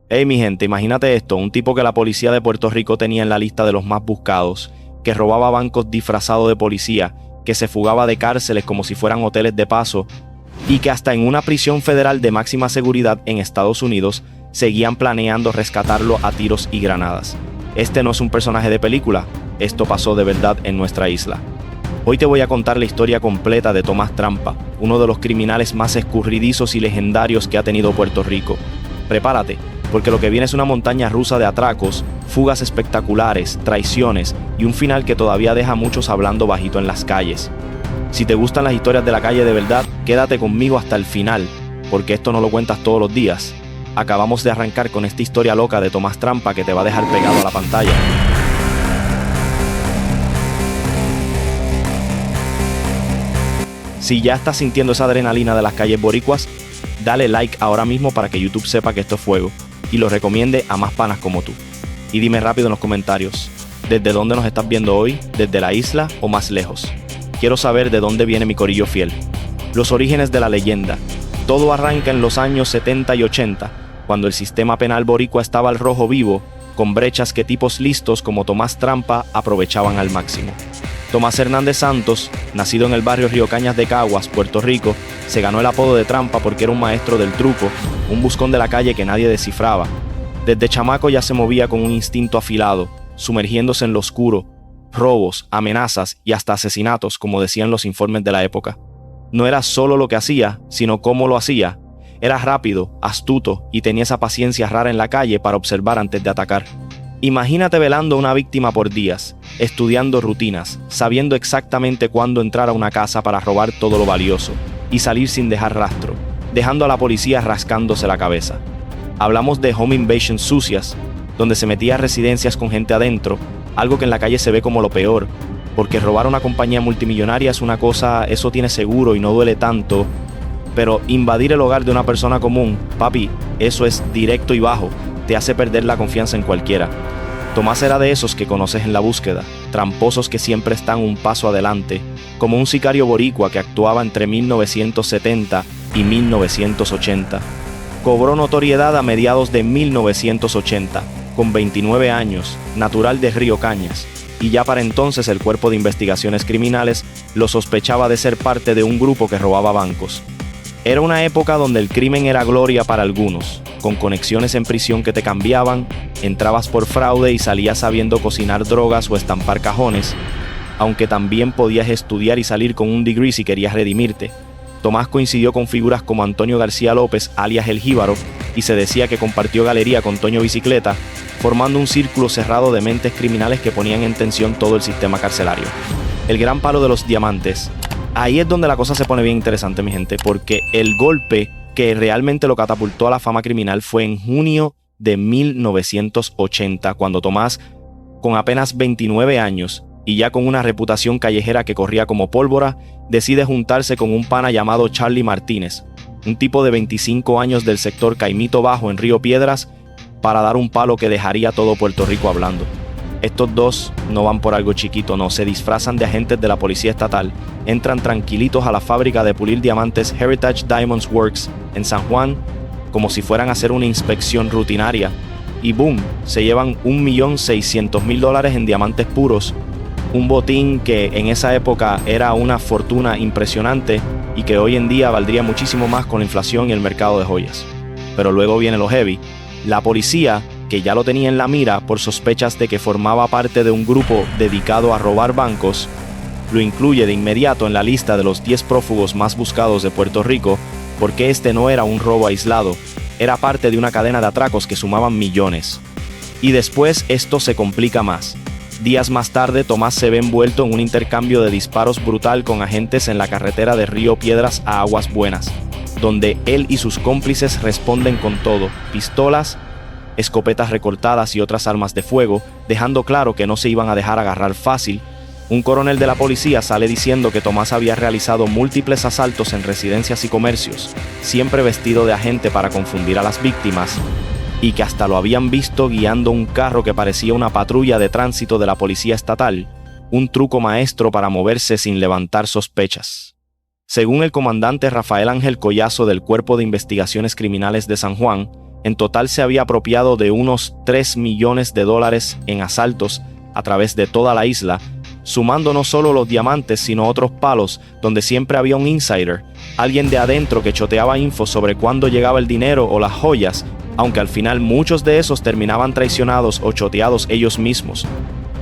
Hey, mi gente, imagínate esto, un tipo que la policía de Puerto Rico tenía en la lista de los más buscados, que robaba bancos disfrazado de policía, que se fugaba de cárceles como si fueran hoteles de paso, y que hasta en una prisión federal de máxima seguridad en Estados Unidos seguían planeando rescatarlo a tiros y granadas. Este no es un personaje de película, esto pasó de verdad en nuestra isla. Hoy te voy a contar la historia completa de Tomás Trampa, uno de los criminales más escurridizos y legendarios que ha tenido Puerto Rico. Prepárate, porque lo que viene es una montaña rusa de atracos, fugas espectaculares, traiciones y un final que todavía deja a muchos hablando bajito en las calles. Si te gustan las historias de la calle de verdad, quédate conmigo hasta el final, porque esto no lo cuentas todos los días. Acabamos de arrancar con esta historia loca de Tomás Trampa que te va a dejar pegado a la pantalla. Si ya estás sintiendo esa adrenalina de las calles boricuas, dale like ahora mismo para que YouTube sepa que esto es fuego y lo recomiende a más panas como tú. Y dime rápido en los comentarios, ¿desde dónde nos estás viendo hoy? ¿Desde la isla o más lejos? Quiero saber de dónde viene mi corillo fiel. Los orígenes de la leyenda. Todo arranca en los años 70 y 80, cuando el sistema penal boricua estaba al rojo vivo, con brechas que tipos listos como Tomás Trampa aprovechaban al máximo. Tomás Hernández Santos, nacido en el barrio Río Cañas de Caguas, Puerto Rico, se ganó el apodo de Trampa porque era un maestro del truco, un buscón de la calle que nadie descifraba. Desde chamaco ya se movía con un instinto afilado, sumergiéndose en lo oscuro, robos, amenazas y hasta asesinatos, como decían los informes de la época. No era solo lo que hacía, sino cómo lo hacía. Era rápido, astuto y tenía esa paciencia rara en la calle para observar antes de atacar. Imagínate velando a una víctima por días, estudiando rutinas, sabiendo exactamente cuándo entrar a una casa para robar todo lo valioso y salir sin dejar rastro, dejando a la policía rascándose la cabeza. Hablamos de home invasions sucias, donde se metía a residencias con gente adentro, algo que en la calle se ve como lo peor, porque robar a una compañía multimillonaria es una cosa, eso tiene seguro y no duele tanto, pero invadir el hogar de una persona común, papi, eso es directo y bajo, te hace perder la confianza en cualquiera. Tomás era de esos que conoces en La Búsqueda, tramposos que siempre están un paso adelante, como un sicario boricua que actuaba entre 1970 y 1980. Cobró notoriedad a mediados de 1980, con 29 años, natural de Río Cañas, y ya para entonces el Cuerpo de Investigaciones Criminales lo sospechaba de ser parte de un grupo que robaba bancos. Era una época donde el crimen era gloria para algunos, con conexiones en prisión que te cambiaban, entrabas por fraude y salías sabiendo cocinar drogas o estampar cajones, aunque también podías estudiar y salir con un degree si querías redimirte. Tomás coincidió con figuras como Antonio García López, alias El Jíbaro, y se decía que compartió galería con Toño Bicicleta, formando un círculo cerrado de mentes criminales que ponían en tensión todo el sistema carcelario. El gran palo de los diamantes. Ahí es donde la cosa se pone bien interesante, mi gente, porque el golpe que realmente lo catapultó a la fama criminal fue en junio de 1980, cuando Tomás, con apenas 29 años y ya con una reputación callejera que corría como pólvora, decide juntarse con un pana llamado Charlie Martínez, un tipo de 25 años del sector Caimito Bajo en Río Piedras, para dar un palo que dejaría todo Puerto Rico hablando. Estos dos no van por algo chiquito, no, se disfrazan de agentes de la policía estatal, entran tranquilitos a la fábrica de pulir diamantes Heritage Diamonds Works en San Juan, como si fueran a hacer una inspección rutinaria, y boom, se llevan $1.600.000 en diamantes puros, un botín que en esa época era una fortuna impresionante y que hoy en día valdría muchísimo más con la inflación y el mercado de joyas. Pero luego viene lo heavy. La policía, que ya lo tenía en la mira por sospechas de que formaba parte de un grupo dedicado a robar bancos, lo incluye de inmediato en la lista de los 10 prófugos más buscados de Puerto Rico, porque este no era un robo aislado, era parte de una cadena de atracos que sumaban millones. Y después esto se complica más. Días más tarde, Tomás se ve envuelto en un intercambio de disparos brutal con agentes en la carretera de Río Piedras a Aguas Buenas, donde él y sus cómplices responden con todo: pistolas, escopetas recortadas y otras armas de fuego, dejando claro que no se iban a dejar agarrar fácil. Un coronel de la policía sale diciendo que Tomás había realizado múltiples asaltos en residencias y comercios, siempre vestido de agente para confundir a las víctimas, y que hasta lo habían visto guiando un carro que parecía una patrulla de tránsito de la policía estatal, un truco maestro para moverse sin levantar sospechas. Según el comandante Rafael Ángel Collazo del Cuerpo de Investigaciones Criminales de San Juan, En total se había apropiado de unos $3 millones en asaltos a través de toda la isla, sumando no solo los diamantes sino otros palos donde siempre había un insider, alguien de adentro que choteaba info sobre cuándo llegaba el dinero o las joyas, aunque al final muchos de esos terminaban traicionados o choteados ellos mismos.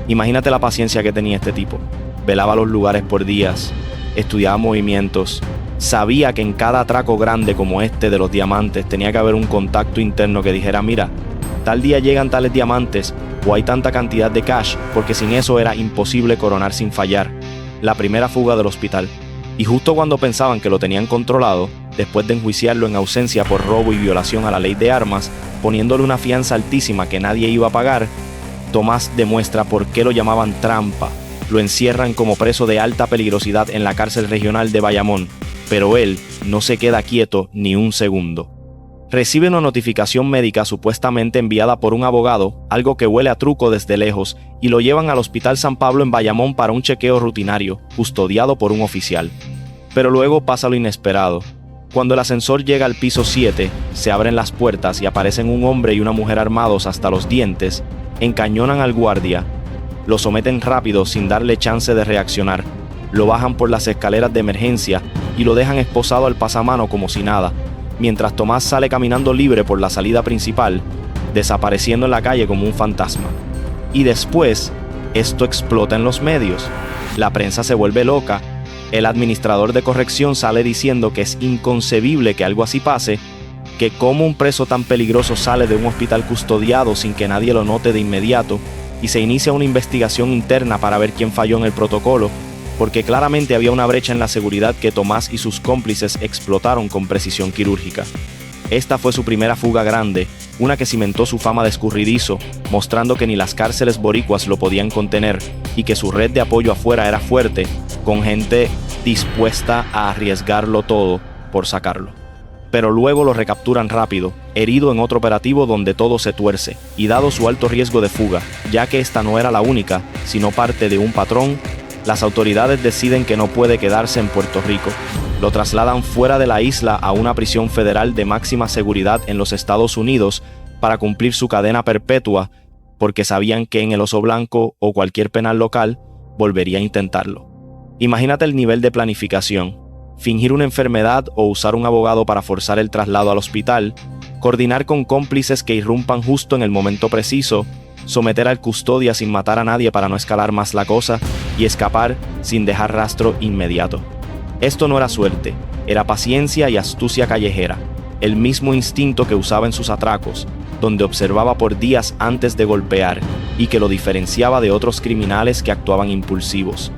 Imagínate la paciencia que tenía este tipo. Velaba los lugares por días, estudiaba movimientos, sabía que en cada atraco grande como este de los diamantes tenía que haber un contacto interno que dijera: mira, tal día llegan tales diamantes o hay tanta cantidad de cash, porque sin eso era imposible coronar sin fallar. La primera fuga del hospital. Y justo cuando pensaban que lo tenían controlado, después de enjuiciarlo en ausencia por robo y violación a la ley de armas, poniéndole una fianza altísima que nadie iba a pagar, Tomás demuestra por qué lo llamaban trampa. Lo encierran como preso de alta peligrosidad en la cárcel regional de Bayamón, pero él no se queda quieto ni un segundo. Recibe una notificación médica supuestamente enviada por un abogado, algo que huele a truco desde lejos, y lo llevan al Hospital San Pablo en Bayamón para un chequeo rutinario, custodiado por un oficial. Pero luego pasa lo inesperado. Cuando el ascensor llega al piso 7, se abren las puertas y aparecen un hombre y una mujer armados hasta los dientes, encañonan al guardia, lo someten rápido sin darle chance de reaccionar, lo bajan por las escaleras de emergencia y lo dejan esposado al pasamano como si nada, mientras Tomás sale caminando libre por la salida principal, desapareciendo en la calle como un fantasma. Y después, esto explota en los medios. La prensa se vuelve loca. El administrador de corrección sale diciendo que es inconcebible que algo así pase, que cómo un preso tan peligroso sale de un hospital custodiado sin que nadie lo note de inmediato, y se inicia una investigación interna para ver quién falló en el protocolo, porque claramente había una brecha en la seguridad que Tomás y sus cómplices explotaron con precisión quirúrgica. Esta fue su primera fuga grande, una que cimentó su fama de escurridizo, mostrando que ni las cárceles boricuas lo podían contener y que su red de apoyo afuera era fuerte, con gente dispuesta a arriesgarlo todo por sacarlo. Pero luego lo recapturan rápido, herido en otro operativo donde todo se tuerce, y dado su alto riesgo de fuga, ya que esta no era la única, sino parte de un patrón, las autoridades deciden que no puede quedarse en Puerto Rico. Lo trasladan fuera de la isla a una prisión federal de máxima seguridad en los Estados Unidos para cumplir su cadena perpetua, porque sabían que en el Oso Blanco o cualquier penal local volvería a intentarlo. Imagínate el nivel de planificación. Fingir una enfermedad o usar un abogado para forzar el traslado al hospital, coordinar con cómplices que irrumpan justo en el momento preciso, someter al custodia sin matar a nadie para no escalar más la cosa y escapar sin dejar rastro inmediato. Esto no era suerte, era paciencia y astucia callejera, el mismo instinto que usaba en sus atracos, donde observaba por días antes de golpear y que lo diferenciaba de otros criminales que actuaban impulsivos.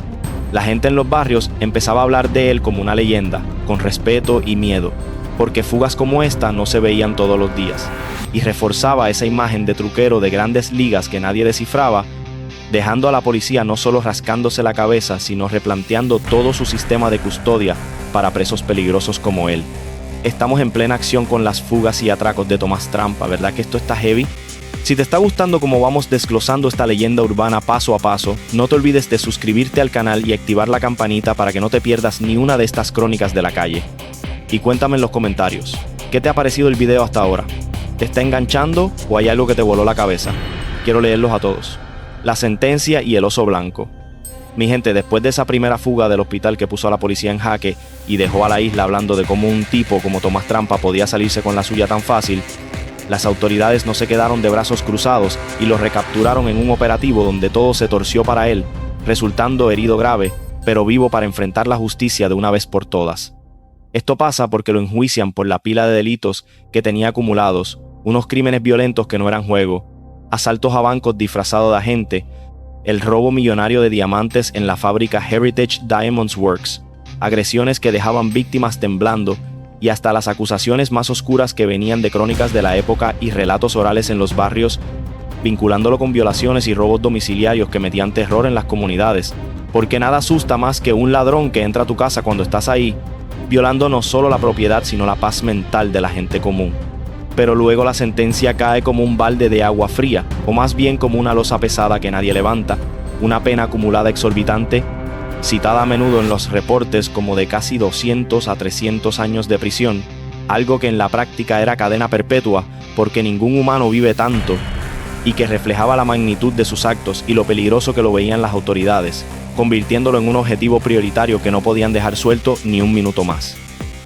La gente en los barrios empezaba a hablar de él como una leyenda, con respeto y miedo, porque fugas como esta no se veían todos los días, y reforzaba esa imagen de truquero de grandes ligas que nadie descifraba, dejando a la policía no solo rascándose la cabeza, sino replanteando todo su sistema de custodia para presos peligrosos como él. Estamos en plena acción con las fugas y atracos de Tomás Trampa, ¿verdad que esto está heavy? Si te está gustando cómo vamos desglosando esta leyenda urbana paso a paso, no te olvides de suscribirte al canal y activar la campanita para que no te pierdas ni una de estas crónicas de la calle. Y cuéntame en los comentarios, ¿qué te ha parecido el video hasta ahora? ¿Te está enganchando o hay algo que te voló la cabeza? Quiero leerlos a todos. La sentencia y el oso blanco. Mi gente, después de esa primera fuga del hospital que puso a la policía en jaque y dejó a la isla hablando de cómo un tipo como Tomás Trampa podía salirse con la suya tan fácil, las autoridades no se quedaron de brazos cruzados y lo recapturaron en un operativo donde todo se torció para él, resultando herido grave, pero vivo para enfrentar la justicia de una vez por todas. Esto pasa porque lo enjuician por la pila de delitos que tenía acumulados, unos crímenes violentos que no eran juego, asaltos a bancos disfrazados de agente, el robo millonario de diamantes en la fábrica Heritage Diamonds Works, agresiones que dejaban víctimas temblando y hasta las acusaciones más oscuras que venían de crónicas de la época y relatos orales en los barrios, vinculándolo con violaciones y robos domiciliarios que metían terror en las comunidades, porque nada asusta más que un ladrón que entra a tu casa cuando estás ahí, violando no solo la propiedad sino la paz mental de la gente común. Pero luego la sentencia cae como un balde de agua fría, o más bien como una losa pesada que nadie levanta, una pena acumulada exorbitante, citada a menudo en los reportes como de casi 200 a 300 años de prisión, algo que en la práctica era cadena perpetua porque ningún humano vive tanto, y que reflejaba la magnitud de sus actos y lo peligroso que lo veían las autoridades, convirtiéndolo en un objetivo prioritario que no podían dejar suelto ni un minuto más.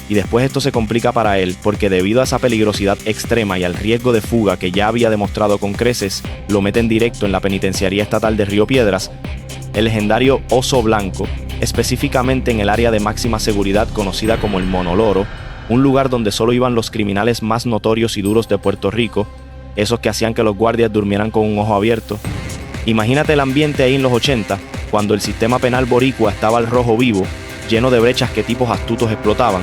Y después esto se complica para él porque debido a esa peligrosidad extrema y al riesgo de fuga que ya había demostrado con creces, lo meten directo en la penitenciaría estatal de Río Piedras, el legendario Oso Blanco, específicamente en el área de máxima seguridad conocida como el Monoloro, un lugar donde solo iban los criminales más notorios y duros de Puerto Rico, esos que hacían que los guardias durmieran con un ojo abierto. Imagínate el ambiente ahí en los 80, cuando el sistema penal boricua estaba al rojo vivo, lleno de brechas que tipos astutos explotaban,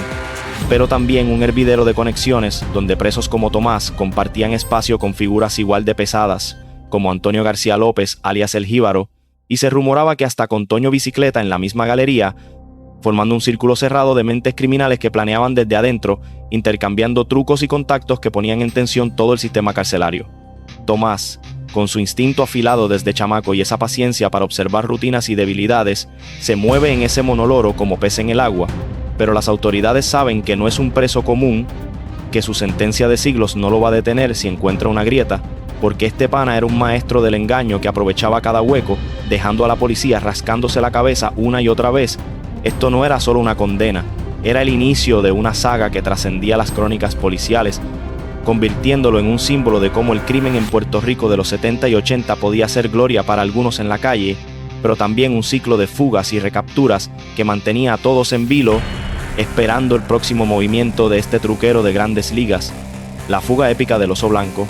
pero también un hervidero de conexiones donde presos como Tomás compartían espacio con figuras igual de pesadas, como Antonio García López, alias El Jíbaro, y se rumoraba que hasta con Toño Bicicleta en la misma galería, formando un círculo cerrado de mentes criminales que planeaban desde adentro, intercambiando trucos y contactos que ponían en tensión todo el sistema carcelario. Tomás, con su instinto afilado desde chamaco y esa paciencia para observar rutinas y debilidades, se mueve en ese monoloro como pez en el agua, pero las autoridades saben que no es un preso común, que su sentencia de siglos no lo va a detener si encuentra una grieta, porque este pana era un maestro del engaño que aprovechaba cada hueco, dejando a la policía rascándose la cabeza una y otra vez. Esto no era solo una condena, era el inicio de una saga que trascendía las crónicas policiales, convirtiéndolo en un símbolo de cómo el crimen en Puerto Rico de los 70 y 80 podía ser gloria para algunos en la calle, pero también un ciclo de fugas y recapturas que mantenía a todos en vilo, esperando el próximo movimiento de este truquero de grandes ligas, la fuga épica del Oso Blanco.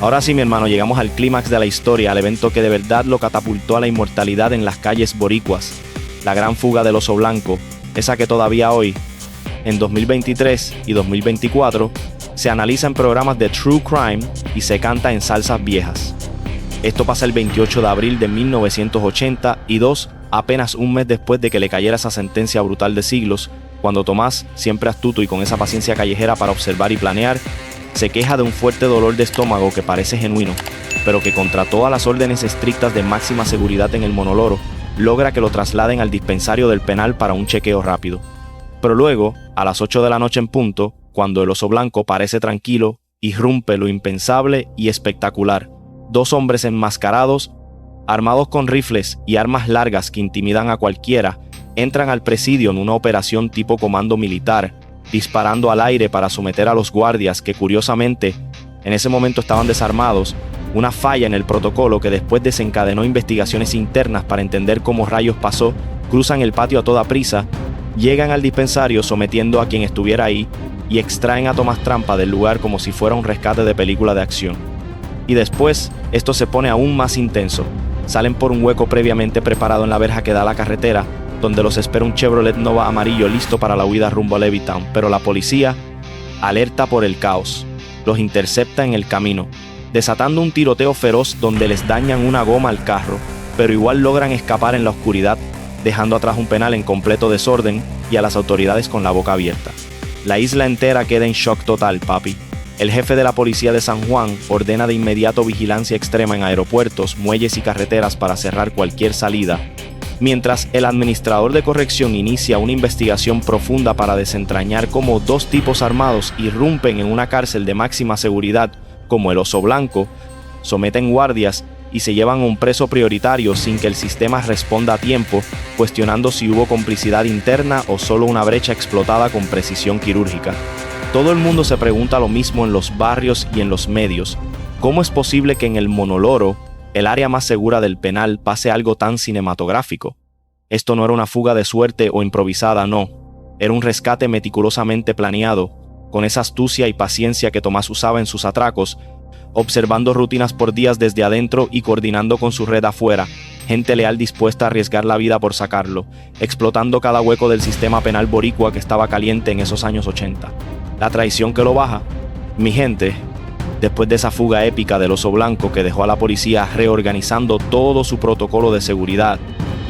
Ahora sí, mi hermano, llegamos al clímax de la historia, al evento que de verdad lo catapultó a la inmortalidad en las calles boricuas, la gran fuga del Oso Blanco, esa que todavía hoy, en 2023 y 2024, se analiza en programas de True Crime y se canta en salsas viejas. Esto pasa el 28 de abril de 1982, apenas un mes después de que le cayera esa sentencia brutal de siglos, cuando Tomás, siempre astuto y con esa paciencia callejera para observar y planear, se queja de un fuerte dolor de estómago que parece genuino, pero que contra todas las órdenes estrictas de máxima seguridad en el Monoloro, logra que lo trasladen al dispensario del penal para un chequeo rápido. Pero luego, a las 8 de la noche en punto, cuando el Oso Blanco parece tranquilo, irrumpe lo impensable y espectacular. Dos hombres enmascarados, armados con rifles y armas largas que intimidan a cualquiera, entran al presidio en una operación tipo comando militar, disparando al aire para someter a los guardias que curiosamente en ese momento estaban desarmados, una falla en el protocolo que después desencadenó investigaciones internas para entender cómo rayos pasó, cruzan el patio a toda prisa, llegan al dispensario sometiendo a quien estuviera ahí y extraen a Tomás Trampa del lugar como si fuera un rescate de película de acción. Y después, esto se pone aún más intenso. Salen por un hueco previamente preparado en la verja que da a la carretera, donde los espera un Chevrolet Nova amarillo listo para la huida rumbo a Levittown, pero la policía, alerta por el caos, los intercepta en el camino, desatando un tiroteo feroz donde les dañan una goma al carro, pero igual logran escapar en la oscuridad, dejando atrás un penal en completo desorden y a las autoridades con la boca abierta. La isla entera queda en shock total, papi. El jefe de la policía de San Juan ordena de inmediato vigilancia extrema en aeropuertos, muelles y carreteras para cerrar cualquier salida, mientras el administrador de corrección inicia una investigación profunda para desentrañar cómo dos tipos armados irrumpen en una cárcel de máxima seguridad como el Oso Blanco, someten guardias y se llevan a un preso prioritario sin que el sistema responda a tiempo, cuestionando si hubo complicidad interna o solo una brecha explotada con precisión quirúrgica. Todo el mundo se pregunta lo mismo en los barrios y en los medios. ¿Cómo es posible que en el Monoloro, el área más segura del penal, pase algo tan cinematográfico? Esto no era una fuga de suerte o improvisada, no. Era un rescate meticulosamente planeado, con esa astucia y paciencia que Tomás usaba en sus atracos, observando rutinas por días desde adentro y coordinando con su red afuera, gente leal dispuesta a arriesgar la vida por sacarlo, explotando cada hueco del sistema penal boricua que estaba caliente en esos años 80. La traición que lo baja. Mi gente, después de esa fuga épica del Oso Blanco que dejó a la policía reorganizando todo su protocolo de seguridad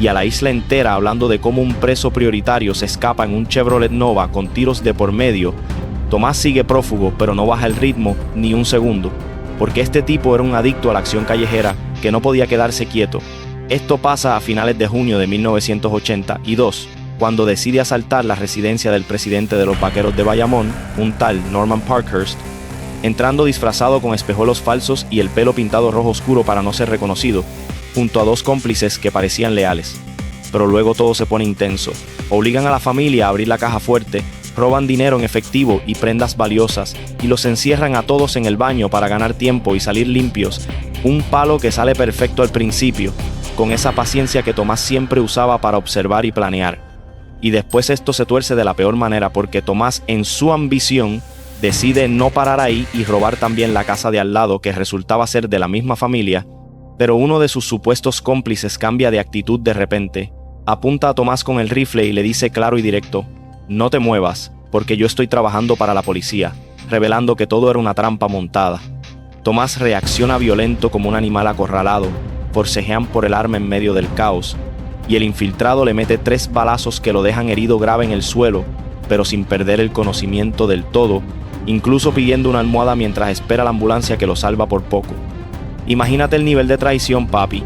y a la isla entera hablando de cómo un preso prioritario se escapa en un Chevrolet Nova con tiros de por medio, Tomás sigue prófugo, pero no baja el ritmo ni un segundo, porque este tipo era un adicto a la acción callejera que no podía quedarse quieto. Esto pasa a finales de junio de 1982, cuando decide asaltar la residencia del presidente de los Vaqueros de Bayamón, un tal Norman Parkhurst, entrando disfrazado con espejuelos falsos y el pelo pintado rojo oscuro para no ser reconocido, junto a dos cómplices que parecían leales. Pero luego todo se pone intenso. Obligan a la familia a abrir la caja fuerte, roban dinero en efectivo y prendas valiosas y los encierran a todos en el baño para ganar tiempo y salir limpios. Un palo que sale perfecto al principio, con esa paciencia que Tomás siempre usaba para observar y planear. Y después esto se tuerce de la peor manera porque Tomás, en su ambición, decide no parar ahí y robar también la casa de al lado, que resultaba ser de la misma familia, pero uno de sus supuestos cómplices cambia de actitud de repente, apunta a Tomás con el rifle y le dice claro y directo: «No te muevas, porque yo estoy trabajando para la policía», revelando que todo era una trampa montada. Tomás reacciona violento como un animal acorralado, forcejean por el arma en medio del caos, y el infiltrado le mete 3 balazos que lo dejan herido grave en el suelo, pero sin perder el conocimiento del todo, incluso pidiendo una almohada mientras espera la ambulancia que lo salva por poco. Imagínate el nivel de traición, papi.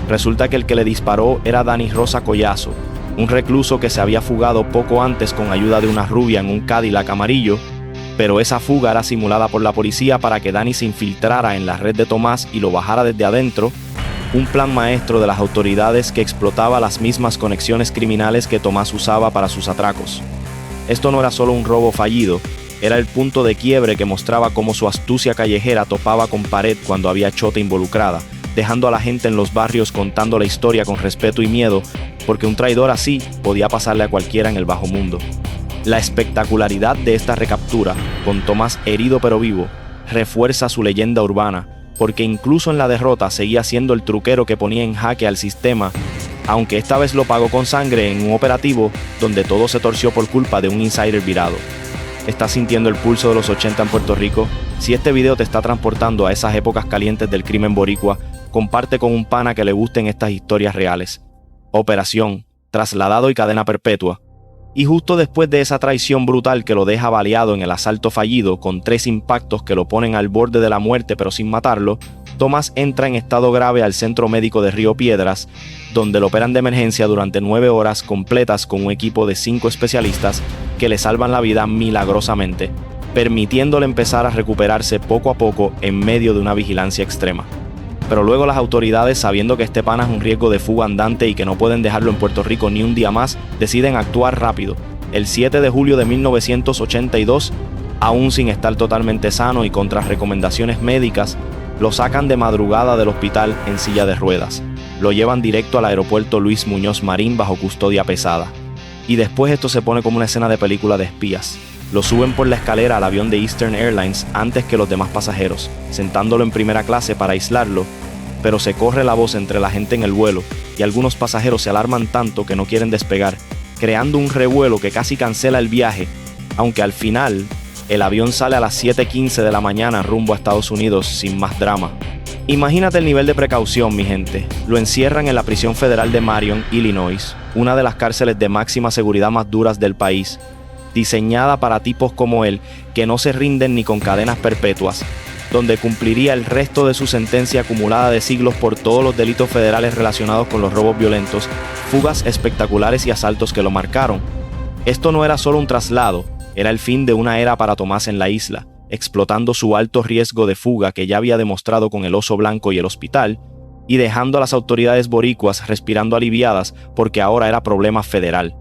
Resulta que el que le disparó era Dani Rosa Collazo, un recluso que se había fugado poco antes con ayuda de una rubia en un Cadillac amarillo, pero esa fuga era simulada por la policía para que Dani se infiltrara en la red de Tomás y lo bajara desde adentro, un plan maestro de las autoridades que explotaba las mismas conexiones criminales que Tomás usaba para sus atracos. Esto no era solo un robo fallido, era el punto de quiebre que mostraba cómo su astucia callejera topaba con pared cuando había chota involucrada, dejando a la gente en los barrios contando la historia con respeto y miedo, porque un traidor así podía pasarle a cualquiera en el bajo mundo. La espectacularidad de esta recaptura, con Tomás herido pero vivo, refuerza su leyenda urbana, porque incluso en la derrota seguía siendo el truquero que ponía en jaque al sistema, aunque esta vez lo pagó con sangre en un operativo donde todo se torció por culpa de un insider virado. ¿Estás sintiendo el pulso de los 80 en Puerto Rico? Si este video te está transportando a esas épocas calientes del crimen boricua, comparte con un pana que le gusten estas historias reales. Operación, trasladado y cadena perpetua. Y justo después de esa traición brutal que lo deja baleado en el asalto fallido con 3 impactos que lo ponen al borde de la muerte pero sin matarlo, Tomás entra en estado grave al centro médico de Río Piedras, donde lo operan de emergencia durante 9 horas completas con un equipo de 5 especialistas que le salvan la vida milagrosamente, permitiéndole empezar a recuperarse poco a poco en medio de una vigilancia extrema. Pero luego las autoridades, sabiendo que este pana es un riesgo de fuga andante y que no pueden dejarlo en Puerto Rico ni un día más, deciden actuar rápido. El 7 de julio de 1982, aún sin estar totalmente sano y contra recomendaciones médicas, lo sacan de madrugada del hospital en silla de ruedas. Lo llevan directo al aeropuerto Luis Muñoz Marín bajo custodia pesada. Y después esto se pone como una escena de película de espías. Lo suben por la escalera al avión de Eastern Airlines antes que los demás pasajeros, sentándolo en primera clase para aislarlo, pero se corre la voz entre la gente en el vuelo y algunos pasajeros se alarman tanto que no quieren despegar, creando un revuelo que casi cancela el viaje, aunque al final el avión sale a las 7:15 de la mañana rumbo a Estados Unidos sin más drama. Imagínate el nivel de precaución, mi gente. Lo encierran en la prisión federal de Marion, Illinois, una de las cárceles de máxima seguridad más duras del país, diseñada para tipos como él, que no se rinden ni con cadenas perpetuas, donde cumpliría el resto de su sentencia acumulada de siglos por todos los delitos federales relacionados con los robos violentos, fugas espectaculares y asaltos que lo marcaron. Esto no era solo un traslado, era el fin de una era para Tomás en la isla, explotando su alto riesgo de fuga que ya había demostrado con el Oso Blanco y el hospital, y dejando a las autoridades boricuas respirando aliviadas porque ahora era problema federal.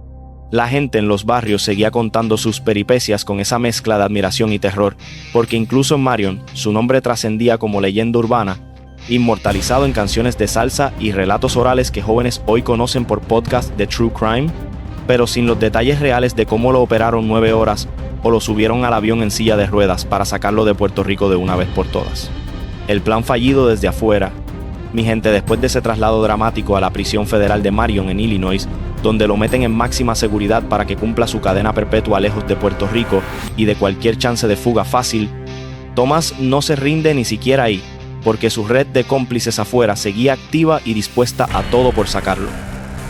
La gente en los barrios seguía contando sus peripecias con esa mezcla de admiración y terror, porque incluso en Marion su nombre trascendía como leyenda urbana, inmortalizado en canciones de salsa y relatos orales que jóvenes hoy conocen por podcasts de True Crime, pero sin los detalles reales de cómo lo operaron 9 horas o lo subieron al avión en silla de ruedas para sacarlo de Puerto Rico de una vez por todas. El plan fallido desde afuera. Mi gente, después de ese traslado dramático a la prisión federal de Marion en Illinois, donde lo meten en máxima seguridad para que cumpla su cadena perpetua lejos de Puerto Rico y de cualquier chance de fuga fácil, Tomás no se rinde ni siquiera ahí, porque su red de cómplices afuera seguía activa y dispuesta a todo por sacarlo.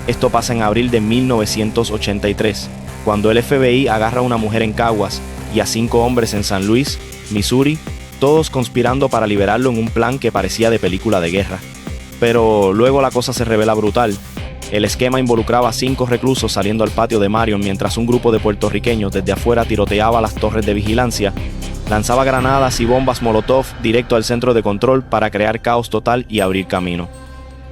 Esto pasa en abril de 1983, cuando el FBI agarra a una mujer en Caguas y a 5 hombres en San Luis, Missouri, todos conspirando para liberarlo en un plan que parecía de película de guerra. Pero luego la cosa se revela brutal. El esquema involucraba a 5 reclusos saliendo al patio de Marion mientras un grupo de puertorriqueños desde afuera tiroteaba las torres de vigilancia, lanzaba granadas y bombas Molotov directo al centro de control para crear caos total y abrir camino.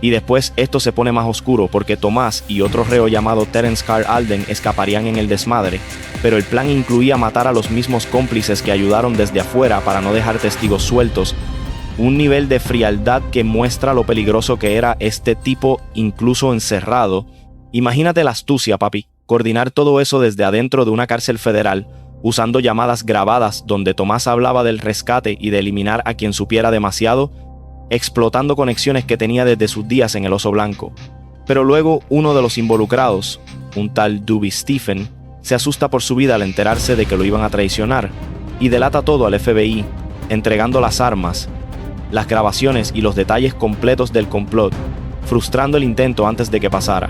Y después esto se pone más oscuro porque Tomás y otro reo llamado Terence Carl Alden escaparían en el desmadre, pero el plan incluía matar a los mismos cómplices que ayudaron desde afuera para no dejar testigos sueltos. Un nivel de frialdad que muestra lo peligroso que era este tipo incluso encerrado. Imagínate la astucia, papi, coordinar todo eso desde adentro de una cárcel federal, usando llamadas grabadas donde Tomás hablaba del rescate y de eliminar a quien supiera demasiado, explotando conexiones que tenía desde sus días en el Oso Blanco. Pero luego uno de los involucrados, un tal Doobie Stephen, se asusta por su vida al enterarse de que lo iban a traicionar y delata todo al FBI, entregando las armas, las grabaciones y los detalles completos del complot, frustrando el intento antes de que pasara.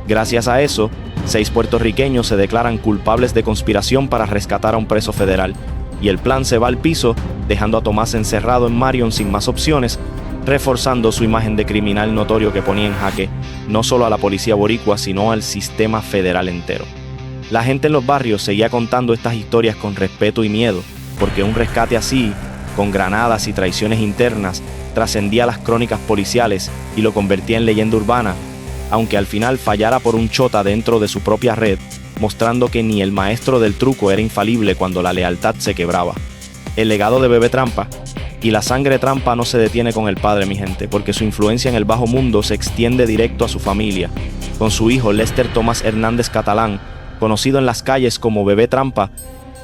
Gracias a eso, 6 puertorriqueños se declaran culpables de conspiración para rescatar a un preso federal, y el plan se va al piso, dejando a Tomás encerrado en Marion sin más opciones, reforzando su imagen de criminal notorio que ponía en jaque no solo a la policía boricua, sino al sistema federal entero. La gente en los barrios seguía contando estas historias con respeto y miedo, porque un rescate así, con granadas y traiciones internas, trascendía las crónicas policiales y lo convertía en leyenda urbana, aunque al final fallara por un chota dentro de su propia red, mostrando que ni el maestro del truco era infalible cuando la lealtad se quebraba. El legado de Bebé Trampa. Y la sangre trampa no se detiene con el padre, mi gente, porque su influencia en el bajo mundo se extiende directo a su familia, con su hijo Lester Tomás Hernández Catalán, conocido en las calles como Bebé Trampa,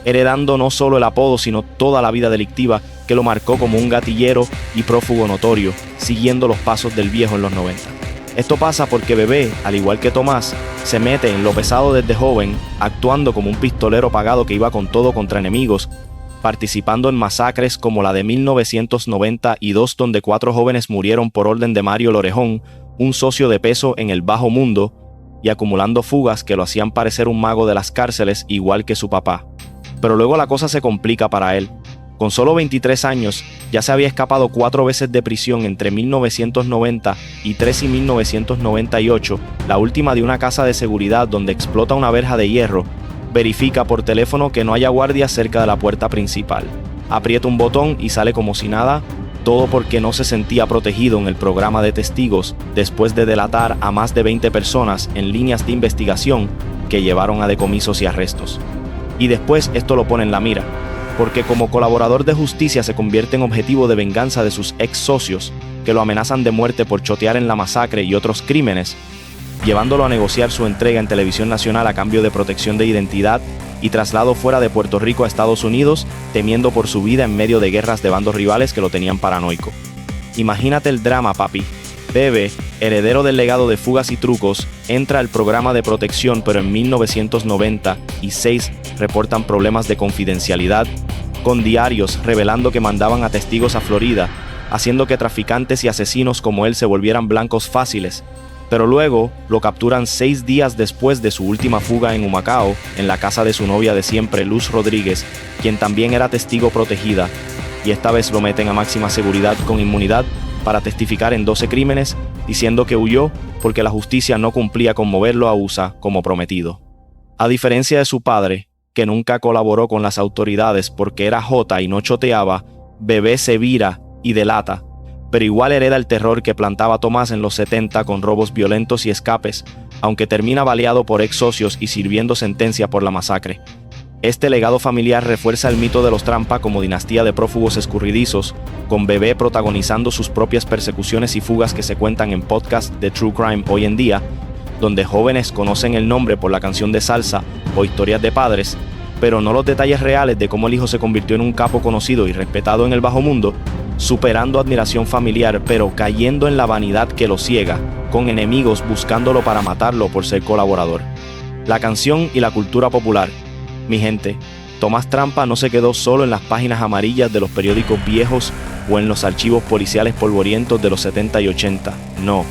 heredando no solo el apodo sino toda la vida delictiva que lo marcó como un gatillero y prófugo notorio, siguiendo los pasos del viejo en los 90. Esto pasa porque Bebé, al igual que Tomás, se mete en lo pesado desde joven, actuando como un pistolero pagado que iba con todo contra enemigos, participando en masacres como la de 1992 donde 4 jóvenes murieron por orden de Mario Lorejón, un socio de peso en el bajo mundo, y acumulando fugas que lo hacían parecer un mago de las cárceles igual que su papá. Pero luego la cosa se complica para él. Con solo 23 años, ya se había escapado 4 veces de prisión entre 1990 y 3 y 1998, la última de una casa de seguridad donde explota una verja de hierro, verifica por teléfono que no haya guardias cerca de la puerta principal, aprieta un botón y sale como si nada, todo porque no se sentía protegido en el programa de testigos después de delatar a más de 20 personas en líneas de investigación que llevaron a decomisos y arrestos. Y después esto lo pone en la mira, porque como colaborador de justicia se convierte en objetivo de venganza de sus ex socios, que lo amenazan de muerte por chotear en la masacre y otros crímenes, llevándolo a negociar su entrega en televisión nacional a cambio de protección de identidad y traslado fuera de Puerto Rico a Estados Unidos, temiendo por su vida en medio de guerras de bandos rivales que lo tenían paranoico. Imagínate el drama, papi. Bebe, heredero del legado de Fugas y Trucos, entra al programa de protección, pero en 1996 reportan problemas de confidencialidad, con diarios revelando que mandaban a testigos a Florida, haciendo que traficantes y asesinos como él se volvieran blancos fáciles. Pero luego lo capturan 6 días después de su última fuga en Humacao, en la casa de su novia de siempre, Luz Rodríguez, quien también era testigo protegida, y esta vez lo meten a máxima seguridad con inmunidad para testificar en 12 crímenes, diciendo que huyó porque la justicia no cumplía con moverlo a USA como prometido. A diferencia de su padre, que nunca colaboró con las autoridades porque era jota y no choteaba, Bebé se vira y delata, pero igual hereda el terror que plantaba Tomás en los 70 con robos violentos y escapes, aunque termina baleado por ex socios y sirviendo sentencia por la masacre. Este legado familiar refuerza el mito de los Trampa como dinastía de prófugos escurridizos, con Bebé protagonizando sus propias persecuciones y fugas que se cuentan en podcasts de True Crime hoy en día, donde jóvenes conocen el nombre por la canción de salsa o historias de padres, pero no los detalles reales de cómo el hijo se convirtió en un capo conocido y respetado en el bajo mundo, superando admiración familiar pero cayendo en la vanidad que lo ciega, con enemigos buscándolo para matarlo por ser colaborador. La canción y la cultura popular. Mi gente, Tomás Trampa no se quedó solo en las páginas amarillas de los periódicos viejos o en los archivos policiales polvorientos de los 70 y 80, no.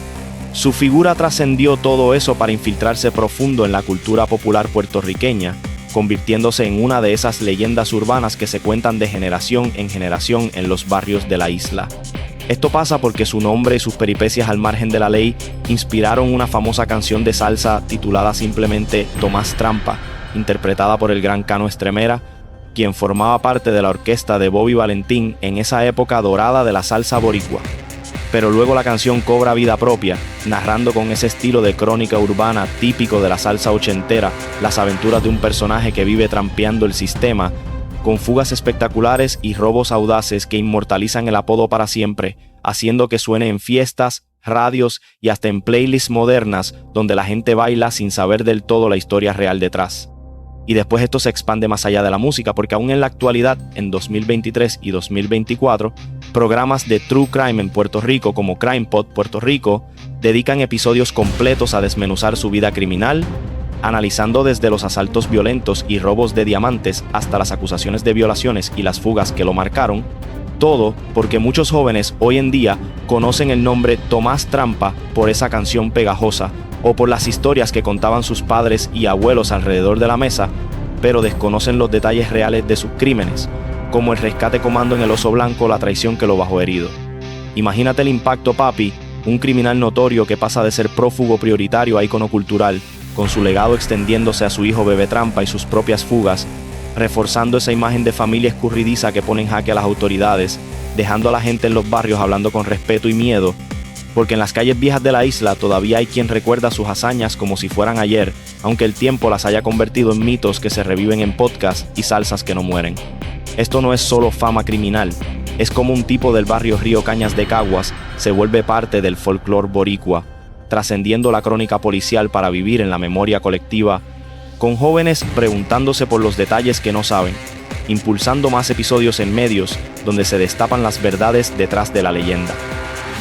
Su figura trascendió todo eso para infiltrarse profundo en la cultura popular puertorriqueña, convirtiéndose en una de esas leyendas urbanas que se cuentan de generación en generación en los barrios de la isla. Esto pasa porque su nombre y sus peripecias al margen de la ley inspiraron una famosa canción de salsa titulada simplemente Tomás Trampa, interpretada por el gran Cano Estremera, quien formaba parte de la orquesta de Bobby Valentín en esa época dorada de la salsa boricua. Pero luego la canción cobra vida propia, narrando con ese estilo de crónica urbana típico de la salsa ochentera las aventuras de un personaje que vive trampeando el sistema, con fugas espectaculares y robos audaces que inmortalizan el apodo para siempre, haciendo que suene en fiestas, radios y hasta en playlists modernas donde la gente baila sin saber del todo la historia real detrás. Y después esto se expande más allá de la música, porque aún en la actualidad, en 2023 y 2024, programas de True Crime en Puerto Rico como Crime Pod Puerto Rico dedican episodios completos a desmenuzar su vida criminal, analizando desde los asaltos violentos y robos de diamantes hasta las acusaciones de violaciones y las fugas que lo marcaron, todo porque muchos jóvenes hoy en día conocen el nombre Tomás Trampa por esa canción pegajosa o por las historias que contaban sus padres y abuelos alrededor de la mesa, pero desconocen los detalles reales de sus crímenes, como el rescate comando en el Oso Blanco o la traición que lo bajó herido. Imagínate el impacto, papi, un criminal notorio que pasa de ser prófugo prioritario a ícono cultural, con su legado extendiéndose a su hijo Bebé Trampa y sus propias fugas, reforzando esa imagen de familia escurridiza que pone en jaque a las autoridades, dejando a la gente en los barrios hablando con respeto y miedo, porque en las calles viejas de la isla todavía hay quien recuerda sus hazañas como si fueran ayer, aunque el tiempo las haya convertido en mitos que se reviven en podcasts y salsas que no mueren. Esto no es solo fama criminal, es como un tipo del barrio Río Cañas de Caguas se vuelve parte del folclore boricua, trascendiendo la crónica policial para vivir en la memoria colectiva, con jóvenes preguntándose por los detalles que no saben, impulsando más episodios en medios donde se destapan las verdades detrás de la leyenda.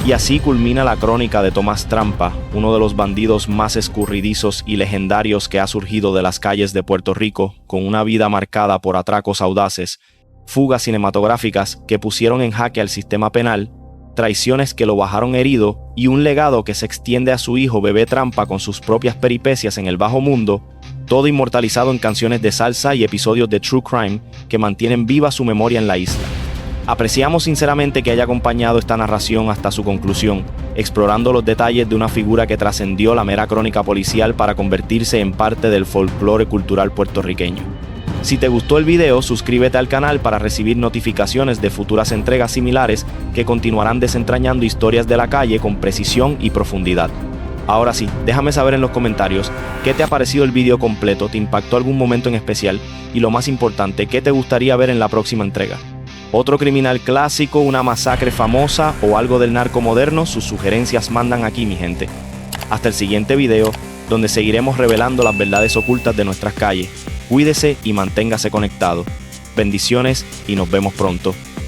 Y así culmina la crónica de Tomás Trampa, uno de los bandidos más escurridizos y legendarios que ha surgido de las calles de Puerto Rico, con una vida marcada por atracos audaces, fugas cinematográficas que pusieron en jaque al sistema penal, traiciones que lo bajaron herido y un legado que se extiende a su hijo Bebé Trampa con sus propias peripecias en el bajo mundo, todo inmortalizado en canciones de salsa y episodios de True Crime que mantienen viva su memoria en la isla. Apreciamos sinceramente que haya acompañado esta narración hasta su conclusión, explorando los detalles de una figura que trascendió la mera crónica policial para convertirse en parte del folclore cultural puertorriqueño. Si te gustó el video, suscríbete al canal para recibir notificaciones de futuras entregas similares que continuarán desentrañando historias de la calle con precisión y profundidad. Ahora sí, déjame saber en los comentarios qué te ha parecido el video completo, te impactó algún momento en especial y lo más importante, qué te gustaría ver en la próxima entrega. Otro criminal clásico, una masacre famosa o algo del narco moderno, sus sugerencias mandan aquí, mi gente. Hasta el siguiente video, donde seguiremos revelando las verdades ocultas de nuestras calles. Cuídese y manténgase conectado. Bendiciones y nos vemos pronto.